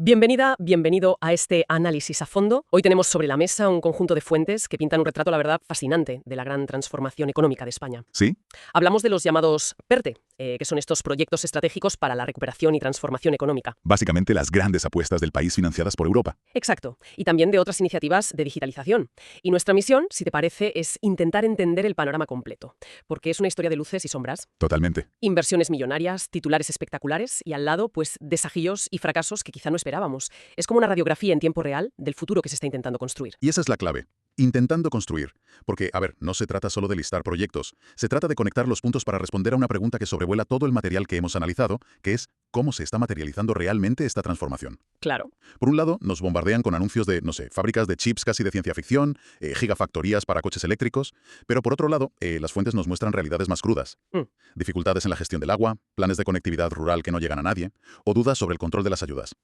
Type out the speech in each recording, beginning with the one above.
Bienvenida, bienvenido a este análisis a fondo. Hoy tenemos sobre la mesa un conjunto de fuentes que pintan un retrato, la verdad, fascinante de la gran transformación económica de España. ¿Sí? Hablamos de los llamados PERTE, que son estos proyectos estratégicos para la recuperación y transformación económica. Básicamente las grandes apuestas del país financiadas por Europa. Exacto. Y también de otras iniciativas de digitalización. Y nuestra misión, si te parece, es intentar entender el panorama completo. Porque es una historia de luces y sombras. Totalmente. Inversiones millonarias, titulares espectaculares y al lado, pues, desafíos y fracasos que quizá no esperábamos. Es como una radiografía en tiempo real del futuro que se está intentando construir. Y esa es la clave. Intentando construir. Porque, a ver, no se trata solo de listar proyectos. Se trata de conectar los puntos para responder a una pregunta que sobrevuela todo el material que hemos analizado, que es ¿cómo se está materializando realmente esta transformación? Claro. Por un lado, nos bombardean con anuncios de, no sé, fábricas de chips casi de ciencia ficción, gigafactorías para coches eléctricos, pero por otro lado, las fuentes nos muestran realidades más crudas. Dificultades en la gestión del agua, planes de conectividad rural que no llegan a nadie, o dudas sobre el control de las ayudas.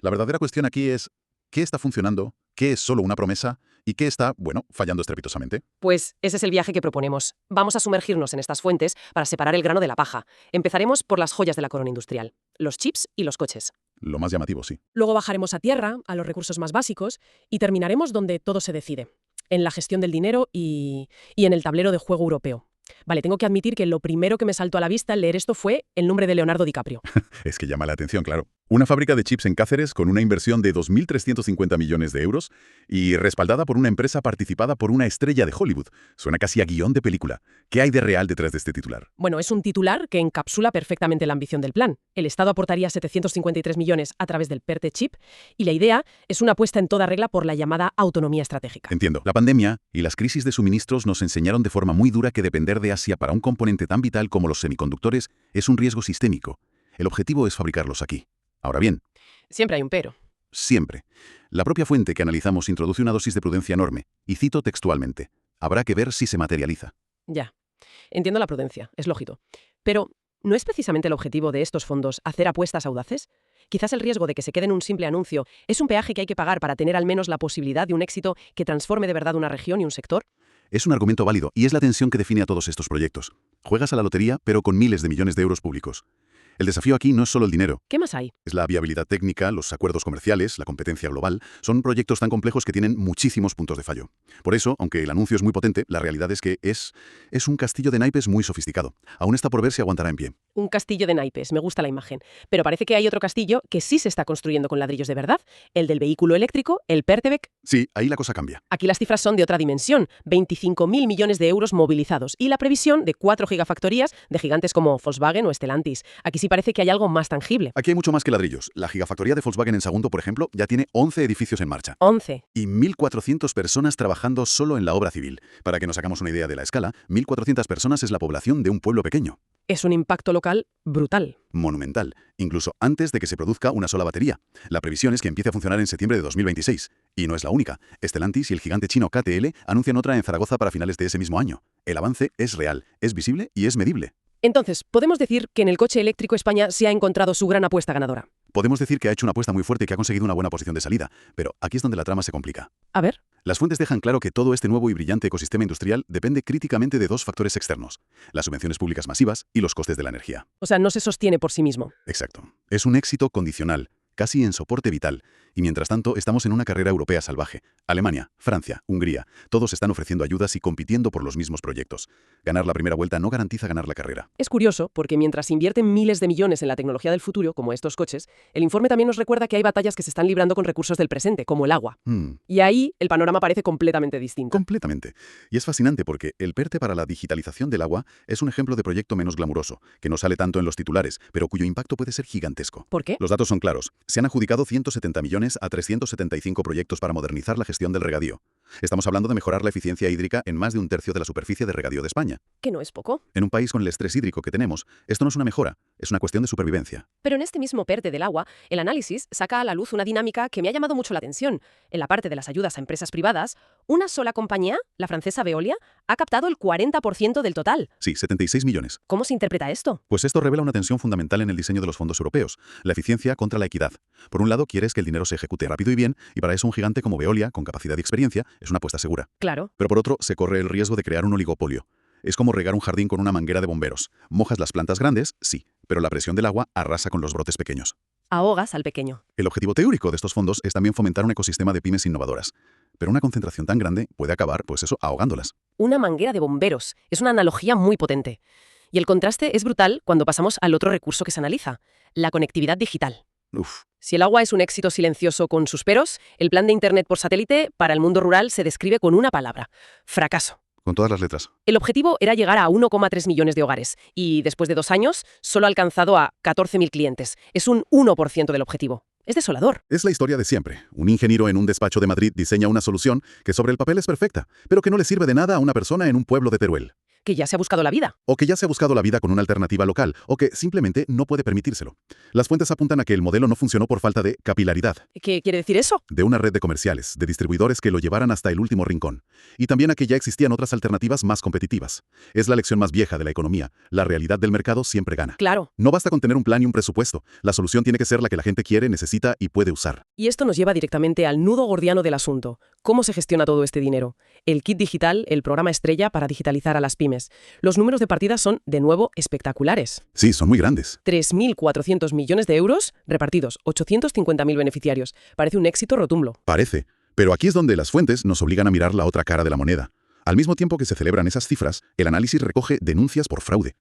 La verdadera cuestión aquí es, ¿qué está funcionando? ¿Qué es solo una promesa? ¿Y qué está, bueno, fallando estrepitosamente? Pues ese es el viaje que proponemos. Vamos a sumergirnos en estas fuentes para separar el grano de la paja. Empezaremos por las joyas de la corona industrial, los chips y los coches. Lo más llamativo, sí. Luego bajaremos a tierra, a los recursos más básicos, y terminaremos donde todo se decide, en la gestión del dinero y en el tablero de juego europeo. Vale, tengo que admitir que lo primero que me saltó a la vista al leer esto fue el nombre de Leonardo DiCaprio. Es que llama la atención, claro. Una fábrica de chips en Cáceres con una inversión de 2.350 millones de euros y respaldada por una empresa participada por una estrella de Hollywood. Suena casi a guión de película. ¿Qué hay de real detrás de este titular? Bueno, es un titular que encapsula perfectamente la ambición del plan. El Estado aportaría 753 millones a través del PERTE Chip y la idea es una apuesta en toda regla por la llamada autonomía estratégica. Entiendo. La pandemia y las crisis de suministros nos enseñaron de forma muy dura que depender de Asia para un componente tan vital como los semiconductores es un riesgo sistémico. El objetivo es fabricarlos aquí. Ahora bien, Siempre hay un pero. siempre. La propia fuente que analizamos introduce una dosis de prudencia enorme, y cito textualmente, habrá que ver si se materializa. Ya. Entiendo la prudencia, es lógico. Pero, ¿no es precisamente el objetivo de estos fondos hacer apuestas audaces? Quizás el riesgo de que se quede en un simple anuncio es un peaje que hay que pagar para tener al menos la posibilidad de un éxito que transforme de verdad una región y un sector. Es un argumento válido, y es la tensión que define a todos estos proyectos. Juegas a la lotería, pero con miles de millones de euros públicos. El desafío aquí no es solo el dinero. ¿Qué más hay? Es la viabilidad técnica, los acuerdos comerciales, la competencia global. Son proyectos tan complejos que tienen muchísimos puntos de fallo. Por eso, aunque el anuncio es muy potente, la realidad es que es un castillo de naipes muy sofisticado. Aún está por ver si aguantará en pie. Un castillo de naipes, me gusta la imagen. Pero parece que hay otro castillo que sí se está construyendo con ladrillos de verdad, el del vehículo eléctrico, el PERTEBEC. Sí, ahí la cosa cambia. Aquí las cifras son de otra dimensión, 25.000 millones de euros movilizados y la previsión de 4 gigafactorías de gigantes como Volkswagen o Stellantis. Aquí sí parece que hay algo más tangible. Aquí hay mucho más que ladrillos. La gigafactoría de Volkswagen en Sagunto, por ejemplo, ya tiene 11 edificios en marcha. 11. Y 1.400 personas trabajando solo en la obra civil. Para que nos hagamos una idea de la escala, 1.400 personas es la población de un pueblo pequeño. Es un impacto local brutal. Monumental, incluso antes de que se produzca una sola batería. La previsión es que empiece a funcionar en septiembre de 2026. Y no es la única. Stellantis y el gigante chino KTL anuncian otra en Zaragoza para finales de ese mismo año. El avance es real, es visible y es medible. Entonces, ¿podemos decir que en el coche eléctrico España se ha encontrado su gran apuesta ganadora? Podemos decir que ha hecho una apuesta muy fuerte y que ha conseguido una buena posición de salida, pero aquí es donde la trama se complica. A ver. Las fuentes dejan claro que todo este nuevo y brillante ecosistema industrial depende críticamente de dos factores externos, las subvenciones públicas masivas y los costes de la energía. O sea, no se sostiene por sí mismo. Exacto. Es un éxito condicional, casi en soporte vital. Y mientras tanto, estamos en una carrera europea salvaje. Alemania, Francia, Hungría, todos están ofreciendo ayudas y compitiendo por los mismos proyectos. Ganar la primera vuelta no garantiza ganar la carrera. Es curioso, porque mientras invierten miles de millones en la tecnología del futuro, como estos coches, el informe también nos recuerda que hay batallas que se están librando con recursos del presente, como el agua. Y ahí el panorama parece completamente distinto. Completamente. Y es fascinante porque el PERTE para la digitalización del agua es un ejemplo de proyecto menos glamuroso, que no sale tanto en los titulares, pero cuyo impacto puede ser gigantesco. ¿Por qué? Los datos son claros. Se han adjudicado 170 millones a 375 proyectos para modernizar la gestión del regadío. Estamos hablando de mejorar la eficiencia hídrica en más de un tercio de la superficie de regadío de España. Que no es poco. En un país con el estrés hídrico que tenemos, esto no es una mejora, es una cuestión de supervivencia. Pero en este mismo PERTE del agua, el análisis saca a la luz una dinámica que me ha llamado mucho la atención. En la parte de las ayudas a empresas privadas, una sola compañía, la francesa Veolia, ha captado el 40% del total. Sí, 76 millones. ¿Cómo se interpreta esto? Pues esto revela una tensión fundamental en el diseño de los fondos europeos, la eficiencia contra la equidad. Por un lado, quieres que el dinero se ejecute rápido y bien, y para eso un gigante como Veolia, con capacidad y experiencia, es una apuesta segura. Claro. Pero por otro, se corre el riesgo de crear un oligopolio. Es como regar un jardín con una manguera de bomberos. Mojas las plantas grandes, sí, pero la presión del agua arrasa con los brotes pequeños. Ahogas al pequeño. El objetivo teórico de estos fondos es también fomentar un ecosistema de pymes innovadoras. Pero una concentración tan grande puede acabar, pues eso, ahogándolas. Una manguera de bomberos. Es una analogía muy potente. Y el contraste es brutal cuando pasamos al otro recurso que se analiza, la conectividad digital. Uf, Si el agua es un éxito silencioso con sus peros, el plan de Internet por satélite para el mundo rural se describe con una palabra: fracaso. con todas las letras. El objetivo era llegar a 1,3 millones de hogares y, después de 2 años, solo ha alcanzado a 14.000 clientes. Es un 1% del objetivo. Es desolador. Es la historia de siempre. Un ingeniero en un despacho de Madrid diseña una solución que sobre el papel es perfecta, pero que no le sirve de nada a una persona en un pueblo de Teruel. Que ya se ha buscado la vida. O que ya se ha buscado la vida con una alternativa local, o que simplemente no puede permitírselo. Las fuentes apuntan a que el modelo no funcionó por falta de capilaridad, ¿Qué quiere decir eso? de una red de comerciales, de distribuidores que lo llevaran hasta el último rincón. Y también a que ya existían otras alternativas más competitivas. Es la lección más vieja de la economía. La realidad del mercado siempre gana. Claro. No basta con tener un plan y un presupuesto. La solución tiene que ser la que la gente quiere, necesita y puede usar. Y esto nos lleva directamente al nudo gordiano del asunto. ¿Cómo se gestiona todo este dinero? El kit digital, el programa estrella para digitalizar a las pymes. Los números de partida son, de nuevo, espectaculares. Sí, son muy grandes. 3.400 millones de euros repartidos, 850.000 beneficiarios. Parece un éxito rotundo. Parece. Pero aquí es donde las fuentes nos obligan a mirar la otra cara de la moneda. Al mismo tiempo que se celebran esas cifras, el análisis recoge denuncias por fraude.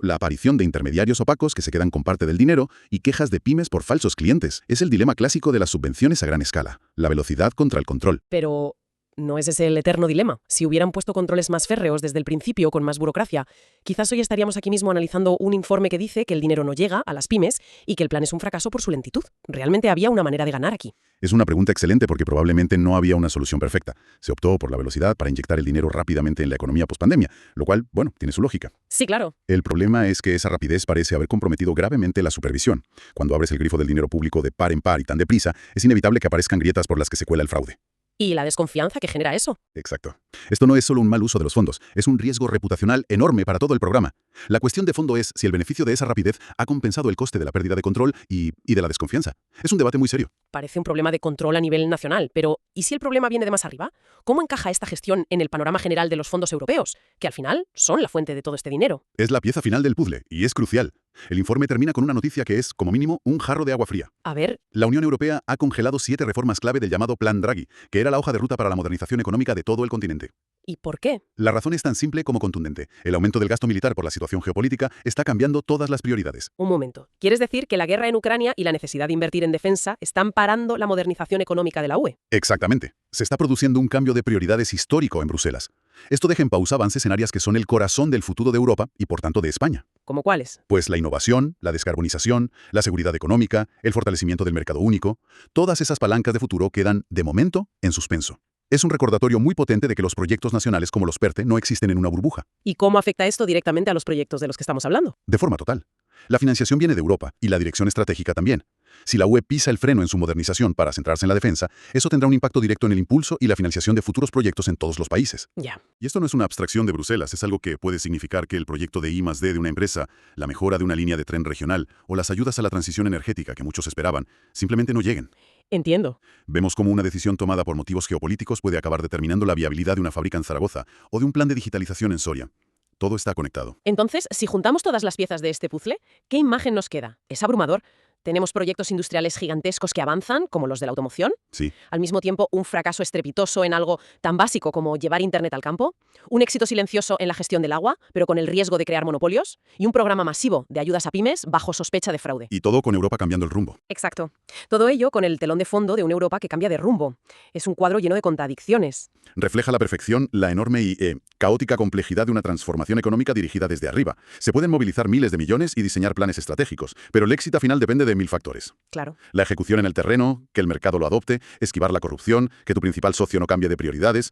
La aparición de intermediarios opacos que se quedan con parte del dinero y quejas de pymes por falsos clientes. Es el dilema clásico de las subvenciones a gran escala. La velocidad contra el control. Pero ¿no es ese el eterno dilema? Si hubieran puesto controles más férreos desde el principio, con más burocracia, quizás hoy estaríamos aquí mismo analizando un informe que dice que el dinero no llega a las pymes y que el plan es un fracaso por su lentitud. ¿Realmente había una manera de ganar aquí? Es una pregunta excelente porque probablemente no había una solución perfecta. Se optó por la velocidad para inyectar el dinero rápidamente en la economía pospandemia, lo cual, bueno, tiene su lógica. Sí, claro. El problema es que esa rapidez parece haber comprometido gravemente la supervisión. Cuando abres el grifo del dinero público de par en par y tan deprisa, es inevitable que aparezcan grietas por las que se cuela el fraude. Y la desconfianza que genera eso. Exacto. Esto no es solo un mal uso de los fondos, es un riesgo reputacional enorme para todo el programa. La cuestión de fondo es si el beneficio de esa rapidez ha compensado el coste de la pérdida de control y de la desconfianza. Es un debate muy serio. Parece un problema de control a nivel nacional, pero ¿y si el problema viene de más arriba? ¿Cómo encaja esta gestión en el panorama general de los fondos europeos, que al final son la fuente de todo este dinero? Es la pieza final del puzzle y es crucial. El informe termina con una noticia que es, como mínimo, un jarro de agua fría. A ver. La Unión Europea ha congelado 7 reformas clave del llamado Plan Draghi, que era la hoja de ruta para la modernización económica de todo el continente. ¿Y por qué? La razón es tan simple como contundente. El aumento del gasto militar por la situación geopolítica está cambiando todas las prioridades. Un momento. ¿Quieres decir que la guerra en Ucrania y la necesidad de invertir en defensa están parando la modernización económica de la UE? Exactamente. Se está produciendo un cambio de prioridades histórico en Bruselas. Esto deja en pausa avances en áreas que son el corazón del futuro de Europa y, por tanto, de España. ¿Cómo cuáles? Pues la innovación, la descarbonización, la seguridad económica, el fortalecimiento del mercado único. Todas esas palancas de futuro quedan, de momento, en suspenso. Es un recordatorio muy potente de que los proyectos nacionales como los PERTE no existen en una burbuja. ¿Y cómo afecta esto directamente a los proyectos de los que estamos hablando? De forma total. La financiación viene de Europa y la dirección estratégica también. Si la UE pisa el freno en su modernización para centrarse en la defensa, eso tendrá un impacto directo en el impulso y la financiación de futuros proyectos en todos los países. Ya. Y esto no es una abstracción de Bruselas, es algo que puede significar que el proyecto de I+D de una empresa, la mejora de una línea de tren regional o las ayudas a la transición energética que muchos esperaban, simplemente no lleguen. Entiendo. Vemos cómo una decisión tomada por motivos geopolíticos puede acabar determinando la viabilidad de una fábrica en Zaragoza o de un plan de digitalización en Soria. Todo está conectado. Entonces, si juntamos todas las piezas de este puzzle, ¿qué imagen nos queda? Es abrumador. Tenemos proyectos industriales gigantescos que avanzan, como los de la automoción. Sí. Al mismo tiempo, un fracaso estrepitoso en algo tan básico como llevar Internet al campo. Un éxito silencioso en la gestión del agua, pero con el riesgo de crear monopolios. Y un programa masivo de ayudas a pymes bajo sospecha de fraude. Y todo con Europa cambiando el rumbo. Exacto. Todo ello con el telón de fondo de una Europa que cambia de rumbo. Es un cuadro lleno de contradicciones. Refleja a la perfección la enorme y caótica complejidad de una transformación económica dirigida desde arriba. Se pueden movilizar miles de millones y diseñar planes estratégicos, pero el éxito final depende de 1000 factores. Claro. La ejecución en el terreno, que el mercado lo adopte, esquivar la corrupción, que tu principal socio no cambie de prioridades.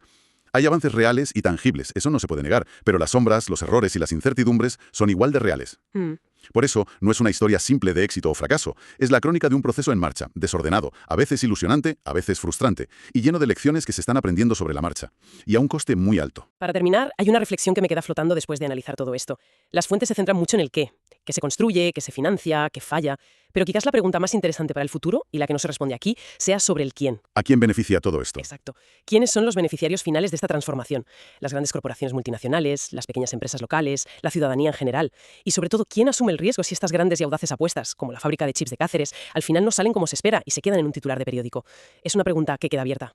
Hay avances reales y tangibles, eso no se puede negar, pero las sombras, los errores y las incertidumbres son igual de reales. Por eso, no es una historia simple de éxito o fracaso, es la crónica de un proceso en marcha, desordenado, a veces ilusionante, a veces frustrante, y lleno de lecciones que se están aprendiendo sobre la marcha, y a un coste muy alto. Para terminar, hay una reflexión que me queda flotando después de analizar todo esto. Las fuentes se centran mucho en el qué, que se construye, que se financia, que falla. Pero quizás la pregunta más interesante para el futuro, y la que no se responde aquí, sea sobre el quién. ¿A quién beneficia todo esto? Exacto. ¿Quiénes son los beneficiarios finales de esta transformación? Las grandes corporaciones multinacionales, las pequeñas empresas locales, la ciudadanía en general. Y sobre todo, ¿quién asume el riesgo si estas grandes y audaces apuestas, como la fábrica de chips de Cáceres, al final no salen como se espera y se quedan en un titular de periódico? Es una pregunta que queda abierta.